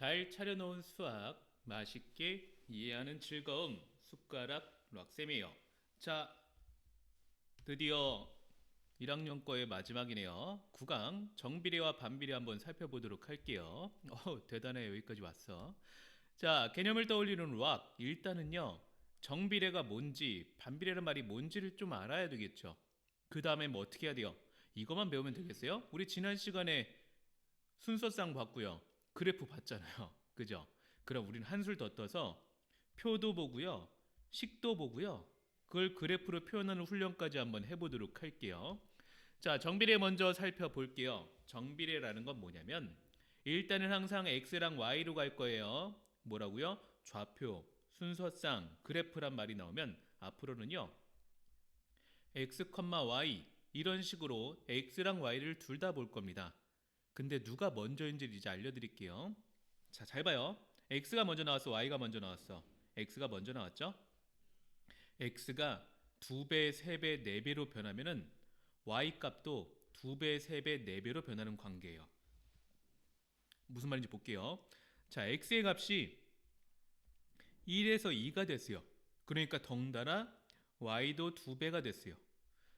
잘 차려놓은 수학, 맛있게 이해하는 즐거움, 숟가락 락쌤이에요. 자, 드디어 1학년 거의 마지막이네요. 9강 정비례와 반비례 한번 살펴보도록 할게요. 대단해. 여기까지 왔어. 자, 개념을 떠올리는 락. 일단은요, 정비례가 뭔지, 반비례란 말이 뭔지를 좀 알아야 되겠죠. 그 다음에 뭐 어떻게 해야 돼요? 이것만 배우면 되겠어요? 우리 지난 시간에 순서상 봤고요. 그래프 봤잖아요. 그죠? 그럼 우리는 한술 더 떠서 표도 보고요. 식도 보고요. 그걸 그래프로 표현하는 훈련까지 한번 해보도록 할게요. 자, 정비례 먼저 살펴볼게요. 정비례라는 건 뭐냐면 일단은 항상 x랑 y로 갈 거예요. 뭐라고요? 좌표, 순서상, 그래프란 말이 나오면 앞으로는요. x, y 이런 식으로 x랑 y를 둘 다 볼 겁니다. 근데 누가 먼저인지 이제 알려드릴게요. 자, 잘 봐요. x가 먼저 나왔어, y가 먼저 나왔어. x가 먼저 나왔죠? x가 2배, 3배, 4배로 변하면은 y 값도 2배, 3배, 4배로 변하는 관계예요. 무슨 말인지 볼게요. 자, x의 값이 1에서 2가 됐어요. 그러니까 덩달아 y도 2배가 됐어요.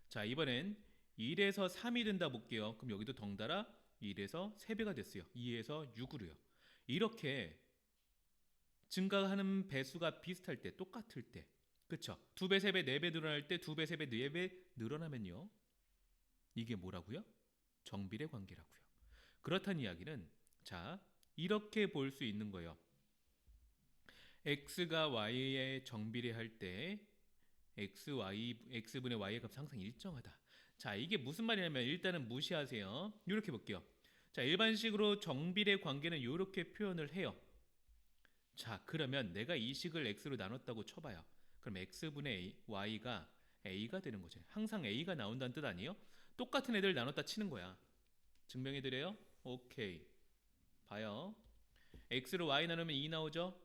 자, 이번엔 1에서 3이 된다 볼게요. 그럼 여기도 덩달아 1에서 3배가 됐어요. 2에서 6으로요. 이렇게 증가하는 배수가 비슷할 때, 똑같을 때, 그쵸? 2배, 3배, 4배 늘어날 때 2배, 3배, 4배 늘어나면요. 이게 뭐라고요? 정비례 관계라고요. 그렇다는 이야기는 자, 이렇게 볼 수 있는 거예요. x가 y에 정비례할 때 x분의 y의 값은 항상 일정하다. 자, 이게 무슨 말이냐면 일단은 무시하세요. 이렇게 볼게요. 자, 일반식으로 정비례 관계는 이렇게 표현을 해요. 자, 그러면 내가 이 식을 x로 나눴다고 쳐봐요. 그럼 x분의 y가 a가 되는 거죠. 항상 a가 나온다는 뜻 아니에요? 똑같은 애들 나눴다 치는 거야. 증명해드려요? 오케이. 봐요. x로 y 나누면 2 나오죠?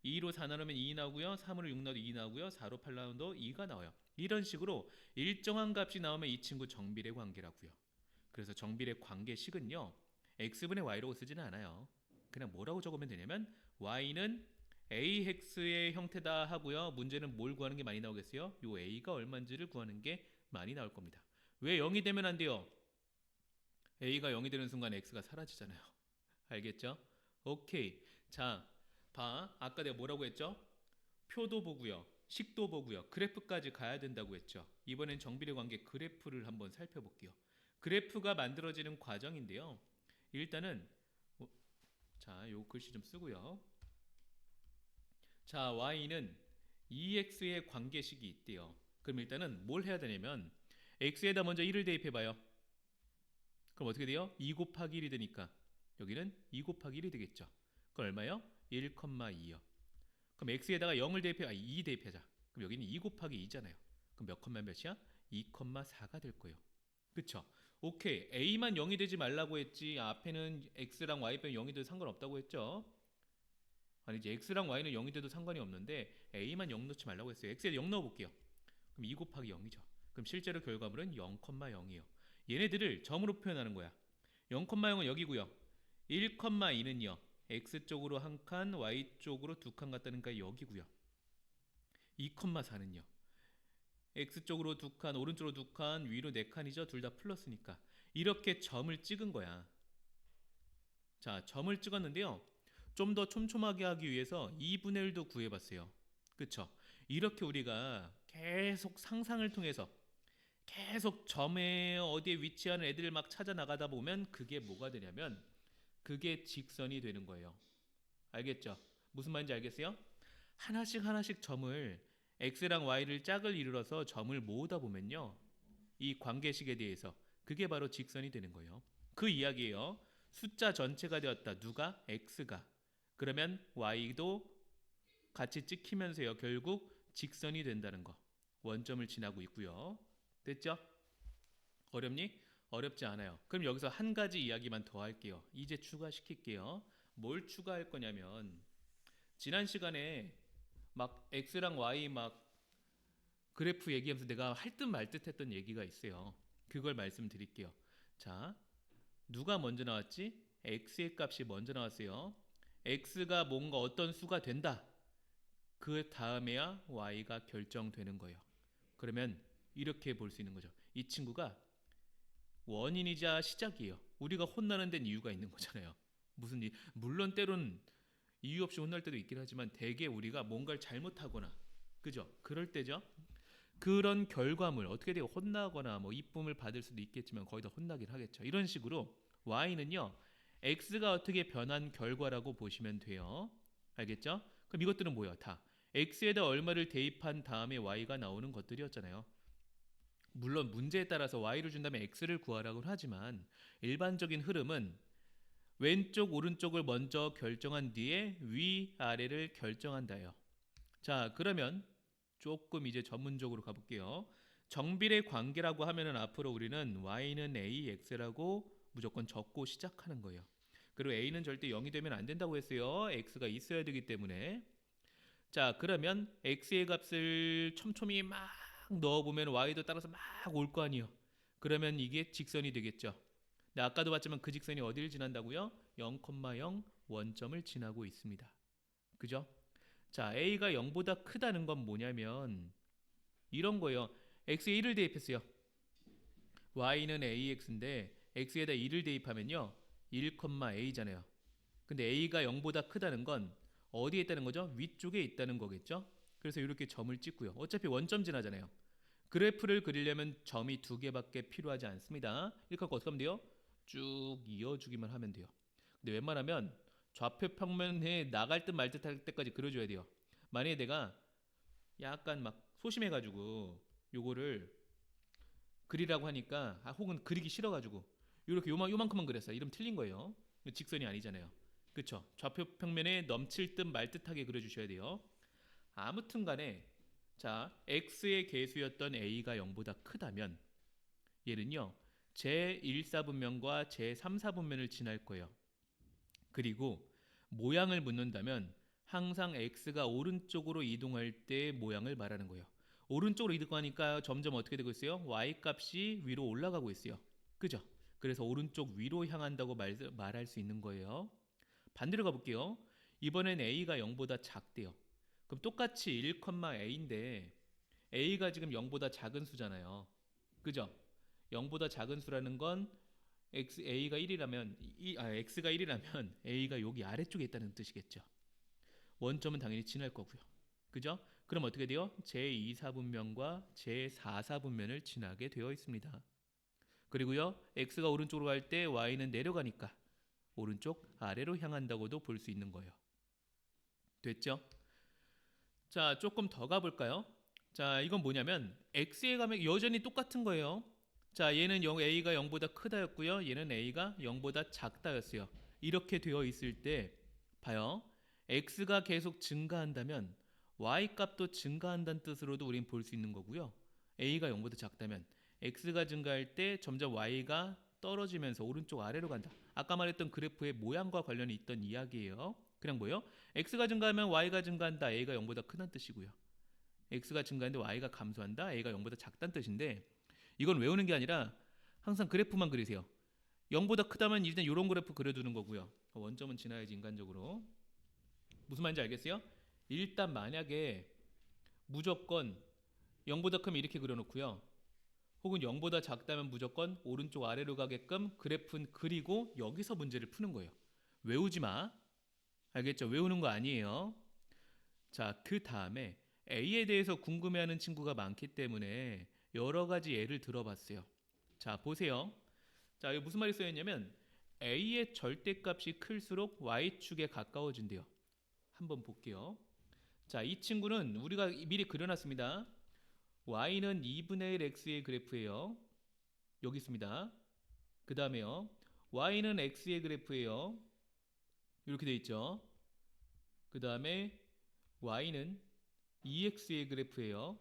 2로 4 나누면 2 나오고요. 3으로 6 나도 2 나오고요. 4로 8 나눠도 2가 나와요. 이런 식으로 일정한 값이 나오면 이 친구 정비례 관계라고요. 그래서 정비례 관계식은요. x분의 y라고 쓰지는 않아요. 그냥 뭐라고 적으면 되냐면 y는 ax의 형태다 하고요. 문제는 뭘 구하는 게 많이 나오겠어요? 요 a가 얼마인지를 구하는 게 많이 나올 겁니다. 왜 0이 되면 안 돼요? a가 0이 되는 순간 x가 사라지잖아요. 알겠죠? 오케이. 자, 봐. 아까 내가 뭐라고 했죠? 표도 보고요. 식도 보고요. 그래프까지 가야 된다고 했죠. 이번엔 정비례 관계 그래프를 한번 살펴볼게요. 그래프가 만들어지는 과정인데요. 일단은 자, 요 글씨 좀 쓰고요. 자, y는 ex의 관계식이 있대요. 그럼 일단은 뭘 해야 되냐면 x에다 먼저 1을 대입해 봐요. 그럼 어떻게 돼요? 2 곱하기 1이 되니까 여기는 2 곱하기 1이 되겠죠. 그럼 얼마요? 1,2요. 그럼 x에다가 0을 대입해, 2 대입하자. 그럼 여기는 2 곱하기 2잖아요. 그럼 몇 컴마 몇이야? 2,4가 될 거예요. 그쵸? 오케이. a만 0이 되지 말라고 했지. 앞에는 x랑 y 빼면 0이 돼도 상관없다고 했죠. 아니 이제 x랑 y는 0이 돼도 상관이 없는데 a만 0 넣지 말라고 했어요. x에 0 넣어볼게요. 그럼 2 곱하기 0이죠. 그럼 실제로 결과물은 0,0이에요. 얘네들을 점으로 표현하는 거야. 0,0은 여기고요. 1,2는요. x쪽으로 한 칸, y쪽으로 두 칸 갔다니까 여기고요. 2,4는요. x쪽으로 두 칸, 오른쪽으로 두 칸, 위로 네 칸이죠. 둘 다 플러스니까. 이렇게 점을 찍은 거야. 자, 점을 찍었는데요. 좀 더 촘촘하게 하기 위해서 2분의 1도 구해봤어요. 그쵸? 이렇게 우리가 계속 상상을 통해서 계속 점에 어디에 위치하는 애들을 막 찾아 나가다 보면 그게 뭐가 되냐면 그게 직선이 되는 거예요. 알겠죠? 무슨 말인지 알겠어요? 하나씩 하나씩 점을 x랑 y를 짝을 이루어서 점을 모으다 보면요. 이 관계식에 대해서 그게 바로 직선이 되는 거예요. 그 이야기예요. 숫자 전체가 되었다. 누가? x가. 그러면 y도 같이 찍히면서요. 결국 직선이 된다는 거. 원점을 지나고 있고요. 됐죠? 어렵니? 어렵지 않아요. 그럼 여기서 한 가지 이야기만 더 할게요. 이제 추가시킬게요. 뭘 추가할 거냐면 지난 시간에 막 x랑 y 막 그래프 얘기하면서 내가 할 듯 말 듯 했던 얘기가 있어요. 그걸 말씀드릴게요. 자, 누가 먼저 나왔지? x의 값이 먼저 나왔어요. x가 뭔가 어떤 수가 된다. 그 다음에야 y가 결정되는 거예요. 그러면 이렇게 볼 수 있는 거죠. 이 친구가 원인이자 시작이에요. 우리가 혼나는 데는 이유가 있는 거잖아요. 무슨 일, 물론 때론 이유 없이 혼날 때도 있긴 하지만 대개 우리가 뭔가를 잘못하거나 그죠? 그럴 때죠. 그런 결과물 어떻게 돼요? 혼나거나 뭐 이쁨을 받을 수도 있겠지만 거의 다 혼나긴 하겠죠. 이런 식으로 y는요. x가 어떻게 변한 결과라고 보시면 돼요. 알겠죠? 그럼 이것들은 뭐야? 다 x에다 얼마를 대입한 다음에 y가 나오는 것들이었잖아요. 물론 문제에 따라서 y를 준다면 x를 구하라고 하지만 일반적인 흐름은 왼쪽 오른쪽을 먼저 결정한 뒤에 위 아래를 결정한다요. 자, 그러면 조금 이제 전문적으로 가볼게요. 정비례 관계라고 하면은 앞으로 우리는 y는 ax라고 무조건 적고 시작하는 거예요. 그리고 a는 절대 0이 되면 안 된다고 했어요. x가 있어야 되기 때문에. 자, 그러면 x의 값을 촘촘히 막 넣어보면 y도 따라서 막 올 거 아니에요. 그러면 이게 직선이 되겠죠. 네, 아까도 봤지만 그 직선이 어디를 지난다고요? 0,0 원점을 지나고 있습니다. 그죠? 자, a가 0보다 크다는 건 뭐냐면 이런 거예요. x에 1을 대입했어요. y는 ax인데 x에다 1을 대입하면요. 1,a잖아요. 근데 a가 0보다 크다는 건 어디에 있다는 거죠? 위쪽에 있다는 거겠죠? 그래서 이렇게 점을 찍고요. 어차피 원점 지나잖아요. 그래프를 그리려면 점이 두 개밖에 필요하지 않습니다. 이렇게 하고 어떻게 하면 돼요? 쭉 이어주기만 하면 돼요. 근데 웬만하면 좌표 평면에 나갈 듯 말 듯 할 때까지 그려줘야 돼요. 만약에 내가 약간 막 소심해가지고 요거를 그리라고 하니까 혹은 그리기 싫어가지고 이렇게 요만큼만 그렸어요. 이러면 틀린 거예요. 직선이 아니잖아요. 그쵸? 좌표 평면에 넘칠 듯 말 듯하게 그려주셔야 돼요. 아무튼 간에 자 x의 계수였던 a가 0보다 크다면 얘는요 제1사분면과 제3사분면을 지날 거예요. 그리고 모양을 묻는다면 항상 x가 오른쪽으로 이동할 때 모양을 말하는 거예요. 오른쪽으로 이동하니까 점점 어떻게 되고 있어요? y 값이 위로 올라가고 있어요. 그죠? 그래서 오른쪽 위로 향한다고 말할 수 있는 거예요. 반대로 가볼게요. 이번엔 a가 0보다 작대요. 그럼 똑같이 1,a인데 a가 지금 0보다 작은 수잖아요. 그죠? 0보다 작은 수라는 건 a가 1이라면 x가 1이라면 a가 여기 아래쪽에 있다는 뜻이겠죠. 원점은 당연히 지날 거고요. 그죠? 그럼 어떻게 돼요? 제2사분면과 제4사분면을 지나게 되어 있습니다. 그리고요. x가 오른쪽으로 갈 때 y는 내려가니까 오른쪽 아래로 향한다고도 볼 수 있는 거예요. 됐죠? 자, 조금 더 가볼까요? 자, 이건 뭐냐면 x에 가면 여전히 똑같은 거예요. 자, 얘는 a가 0보다 크다였고요. 얘는 a가 0보다 작다였어요. 이렇게 되어 있을 때 봐요. x가 계속 증가한다면 y 값도 증가한다는 뜻으로도 우린 볼 수 있는 거고요. a가 0보다 작다면 x가 증가할 때 점점 y가 떨어지면서 오른쪽 아래로 간다. 아까 말했던 그래프의 모양과 관련이 있던 이야기예요. 그냥 뭐요? x가 증가하면 y가 증가한다. a가 0보다 크다는 뜻이고요. x가 증가하는데 y가 감소한다. a가 0보다 작다는 뜻인데 이건 외우는 게 아니라 항상 그래프만 그리세요. 0보다 크다면 일단 이런 그래프 그려두는 거고요. 원점은 지나야지 인간적으로. 무슨 말인지 알겠어요? 일단 만약에 무조건 0보다 크면 이렇게 그려놓고요. 혹은 0보다 작다면 무조건 오른쪽 아래로 가게끔 그래프는 그리고 여기서 문제를 푸는 거예요. 외우지 마. 알겠죠? 외우는 거 아니에요. 자, 그 다음에 A에 대해서 궁금해하는 친구가 많기 때문에 여러 가지 예를 들어봤어요. 자, 보세요. 자, 여기 무슨 말이 써있냐면 A의 절대값이 클수록 Y축에 가까워진대요. 한번 볼게요. 자, 이 친구는 우리가 미리 그려놨습니다. Y는 2분의 1 X의 그래프예요. 여기 있습니다. 그 다음에요. Y는 X의 그래프예요. 이렇게 돼 있죠. 그 다음에 Y는 2x의 그래프예요.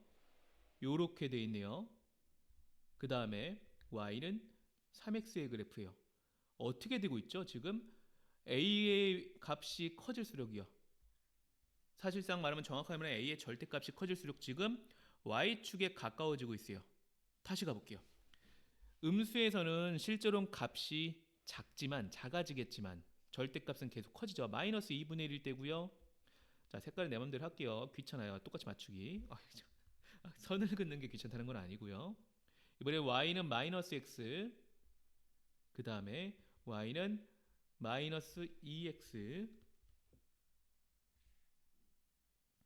요렇게 돼 있네요. 그 다음에 y는 3x의 그래프예요. 어떻게 되고 있죠? 지금 a의 값이 커질수록이요. 사실상 말하면 정확하게 말하면 a의 절대값이 커질수록 지금 y축에 가까워지고 있어요. 다시 가볼게요. 음수에서는 실제로는 값이 작지만 작아지겠지만 절대값은 계속 커지죠. 마이너스 2분의 1일 때고요. 자, 색깔은 내 맘대로 할게요. 귀찮아요. 똑같이 맞추기. 선을 긋는 게 귀찮다는 건 아니고요. 이번에 y는 마이너스 x, 그 다음에 y는 마이너스 2x,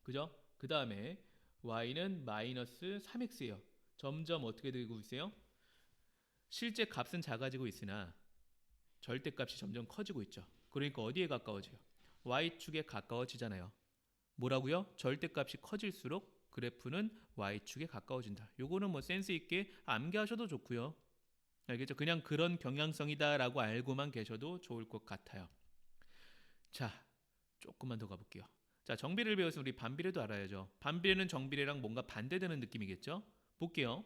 그죠? 그 다음에 y는 마이너스 3x예요. 점점 어떻게 되고 있어요? 실제 값은 작아지고 있으나 절대값이 점점 커지고 있죠. 그러니까 어디에 가까워져요? y축에 가까워지잖아요. 뭐라고요? 절대값이 커질수록 그래프는 y축에 가까워진다. 요거는 뭐 센스 있게 암기하셔도 좋고요. 알겠죠? 그냥 그런 경향성이다라고 알고만 계셔도 좋을 것 같아요. 자, 조금만 더 가볼게요. 자, 정비례를 배워서 우리 반비례도 알아야죠. 반비례는 정비례랑 뭔가 반대되는 느낌이겠죠? 볼게요.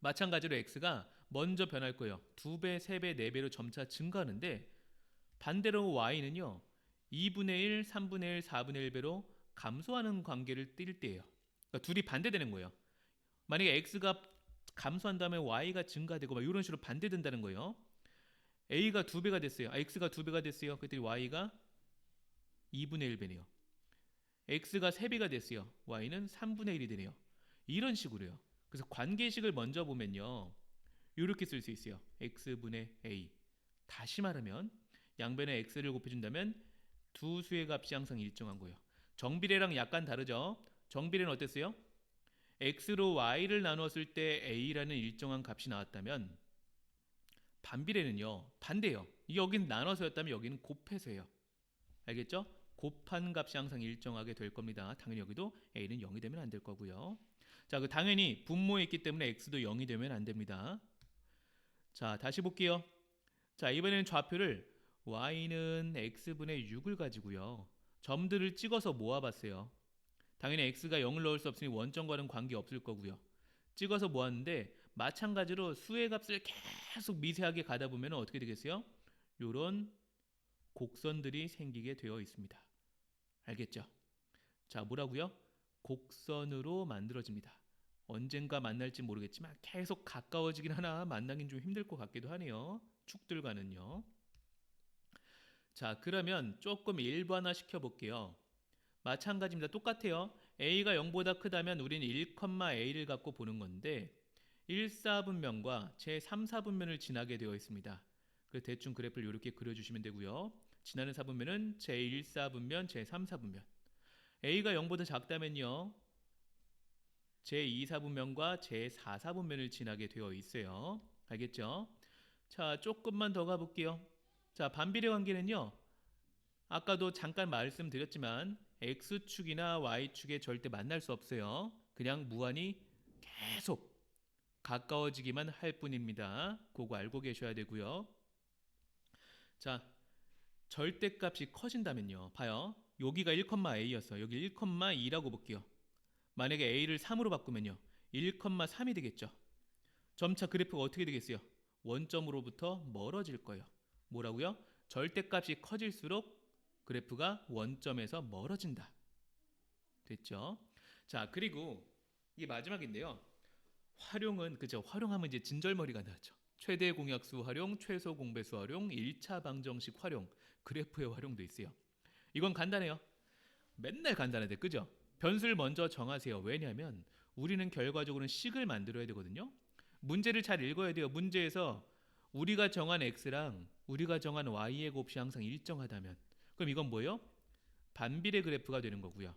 마찬가지로 x가 먼저 변할 거예요. 2배, 3배, 4배로 점차 증가하는데 반대로 y는요. 2분의 1, 3분의 1, 4분의 1배로 감소하는 관계를 띌 때예요. 그러니까 둘이 반대되는 거예요. 만약에 x가 감소한 다음에 y가 증가되고 막 이런 식으로 반대된다는 거예요. a가 2배가 됐어요. x가 2배가 됐어요. 그랬더니 y가 2분의 1배네요. x가 3배가 됐어요. y는 3분의 1이 되네요. 이런 식으로요. 그래서 관계식을 먼저 보면요. 이렇게 쓸 수 있어요. x분의 a. 다시 말하면 양변에 x를 곱해준다면 두 수의 값이 항상 일정한 거예요. 정비례랑 약간 다르죠. 정비례는 어땠어요? x로 y를 나눴을 때 a라는 일정한 값이 나왔다면 반비례는요. 반대예요. 여긴 나눠서였다면 여기는 곱해서예요. 알겠죠? 곱한 값이 항상 일정하게 될 겁니다. 당연히 여기도 a는 0이 되면 안 될 거고요. 자, 그 당연히 분모에 있기 때문에 x도 0이 되면 안 됩니다. 자, 다시 볼게요. 자, 이번에는 좌표를 y는 x분의 6을 가지고요. 점들을 찍어서 모아봤어요. 당연히 x가 0을 넣을 수 없으니 원점과는 관계 없을 거고요. 찍어서 모았는데 마찬가지로 수의 값을 계속 미세하게 가다 보면 어떻게 되겠어요? 요런 곡선들이 생기게 되어 있습니다. 알겠죠? 자, 뭐라고요? 곡선으로 만들어집니다. 언젠가 만날지 모르겠지만 계속 가까워지긴 하나 만나긴 좀 힘들 것 같기도 하네요. 축들과는요. 자, 그러면 조금 일반화 시켜볼게요. 마찬가지입니다. 똑같아요. a가 0보다 크다면 우리는 1,a를 갖고 보는 건데 1,4분면과 제3, 4분면을 지나게 되어 있습니다. 그래서 대충 그래프를 이렇게 그려주시면 되고요. 지나는 4분면은 제1, 4분면, 제3, 4분면. a가 0보다 작다면요. 제2, 4분면과 제4, 4분면을 지나게 되어 있어요. 알겠죠? 자, 조금만 더 가볼게요. 자, 반비례 관계는요. 아까도 잠깐 말씀드렸지만 x축이나 y축에 절대 만날 수 없어요. 그냥 무한히 계속 가까워지기만 할 뿐입니다. 그거 알고 계셔야 되고요. 자, 절대값이 커진다면요. 봐요. 여기가 1,a였어요. 여기 1,2라고 볼게요. 만약에 a를 3으로 바꾸면요. 1,3이 되겠죠. 점차 그래프가 어떻게 되겠어요? 원점으로부터 멀어질 거예요. 뭐라고요? 절대값이 커질수록 그래프가 원점에서 멀어진다. 됐죠? 자, 그리고 이게 마지막인데요. 활용은 그죠? 활용하면 이제 진절머리가 나죠. 최대 공약수 활용, 최소 공배수 활용, 1차 방정식 활용, 그래프의 활용도 있어요. 이건 간단해요. 맨날 간단한데 그죠? 변수를 먼저 정하세요. 왜냐하면 우리는 결과적으로는 식을 만들어야 되거든요. 문제를 잘 읽어야 돼요. 문제에서 우리가 정한 x랑 우리가 정한 y의 곱이 항상 일정하다면 그럼 이건 뭐예요? 반비례 그래프가 되는 거고요.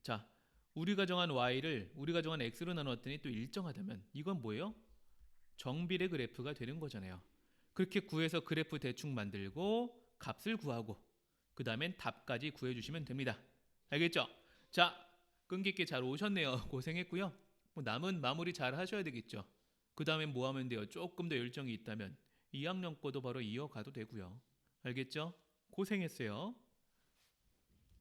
자, 우리가 정한 y를 우리가 정한 x로 나눴더니 또 일정하다면 이건 뭐예요? 정비례 그래프가 되는 거잖아요. 그렇게 구해서 그래프 대충 만들고 값을 구하고 그 다음엔 답까지 구해주시면 됩니다. 알겠죠? 자, 끈기 있게 잘 오셨네요. 고생했고요. 뭐 남은 마무리 잘 하셔야 되겠죠. 그 다음엔 뭐 하면 돼요? 조금 더 열정이 있다면 2학년 거도 바로 이어가도 되고요. 알겠죠? 고생했어요.